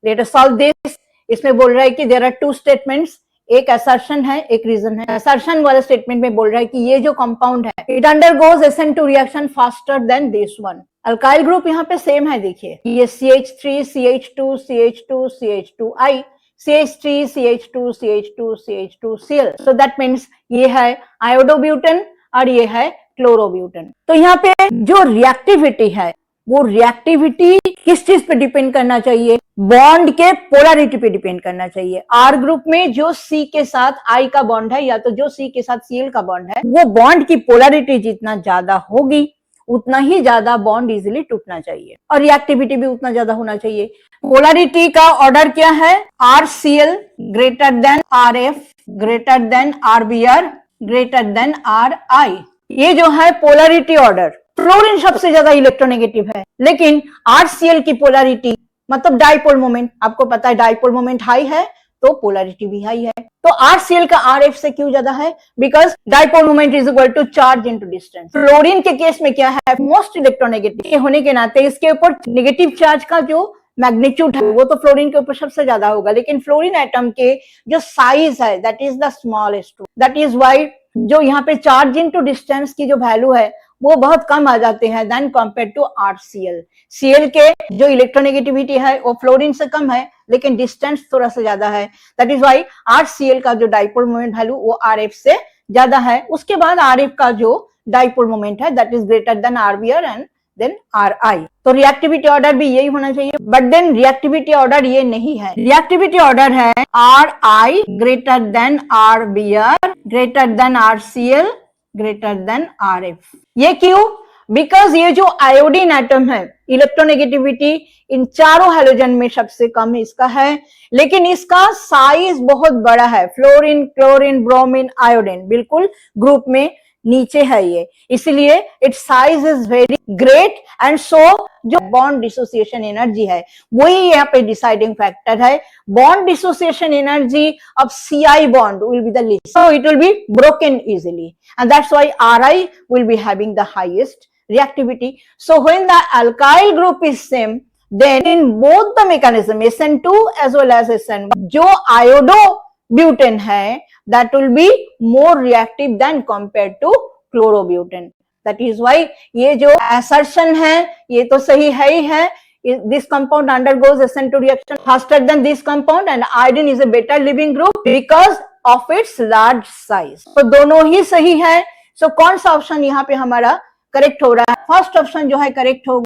Let us solve this. इसमें बोल रहा है कि देयर आर टू स्टेटमेंट्स, एक असर्शन है एक रीजन है। असर्शन वाले स्टेटमेंट में बोल रहा है कि ये जो कंपाउंड है it undergoes SN2 reaction faster than this one. Alkyl group यहाँ पे सेम है, देखिए ये CH3 CH2 CH2 CH2I CH3 CH2 CH2 CH2 Cl। So that means ये है आयोडोब्यूटेन और ये है क्लोरोब्यूटेन। तो यहाँ पे जो रिएक्टिविटी है वो रिएक्टिविटी किस चीज पे डिपेंड करना चाहिए? बॉन्ड के पोलैरिटी पे डिपेंड करना चाहिए। आर ग्रुप में जो C के साथ I का बॉन्ड है या तो जो C के साथ Cl का बॉन्ड है, वो बॉन्ड की पोलैरिटी जितना ज्यादा होगी उतना ही ज्यादा बॉन्ड इजीली टूटना चाहिए और रिएक्टिविटी भी उतना ज्यादा होना चाहिए। पोलैरिटी का ऑर्डर क्या है? RCl greater than RF greater than RBr greater than RI। ये जो है पोलैरिटी ऑर्डर। फ्लोरीन सबसे ज्यादा इलेक्ट्रोनेगेटिव है, लेकिन RCl की पोलैरिटी मतलब डाइपोल मोमेंट, आपको पता है डाइपोल मोमेंट हाई है तो पोलैरिटी भी हाई है। तो RCl का RF से क्यों ज्यादा है? Because dipole moment is equal to charge into distance. Fluorine के केस में क्या है? मोस्ट इलेक्ट्रोनेगेटिव होने के नाते इसके ऊपर नेगेटिव चार्ज का जो मैग्नीट्यूड है वो तो फ्लोरीन के ऊपर सबसे ज्यादा होगा, लेकिन फ्लोरीन एटम के जो साइज है that is the smallest. That is why जो यहाँ पे चार्ज इनटू डिस्टेंस की जो वैल्यू है वो बहुत कम आ जाते हैं than compare to RCl। Cl के जो इलेक्ट्रोनेगेटिविटी है वो फ्लोरीन से कम है लेकिन डिस्टेंस थोड़ा सा ज्यादा है। दैट इज वाई RCl का जो डाइपोल मोमेंट वैल्यू वो RF से ज्यादा है। उसके बाद RF का जो डाइपोल मोमेंट है that is greater than RBr and then RI। तो रिएक्टिविटी ऑर्डर भी यही होना चाहिए, बट देन रिएक्टिविटी ऑर्डर ये नहीं है। रिएक्टिविटी ऑर्डर है RI greater than RBr greater than RCl greater than RF। ये क्यों? बिकॉज ये जो आयोडीन एटम है इलेक्ट्रोनेगेटिविटी इन चारों हैलोजन में सबसे कम इसका है, लेकिन इसका साइज बहुत बड़ा है। फ्लोरीन क्लोरीन ब्रोमीन आयोडीन बिल्कुल ग्रुप में नीचे है ये, इसलिए it's size is very great and so जो बॉन्ड डिसोसिएशन एनर्जी है वही यहाँ पे डिसाइडिंग फैक्टर है। Bond dissociation energy of CI bond will be the least, so it will be broken easily and that's why RI will be having the highest reactivity. So when the alkyl group is same, then in both the mechanism SN2 as well as SN1 जो iodobutane है that will be more reactive than compared to chlorobutane. That is why ये जो assertion है ये तो सही है ही है। This compound undergoes SN2 reaction faster than this compound and iodine is a better leaving group because of its large size. तो दोनों ही सही है। So कौन सा ऑप्शन यहाँ पे हमारा करेक्ट हो रहा है? फर्स्ट ऑप्शन जो है करेक्ट होगा।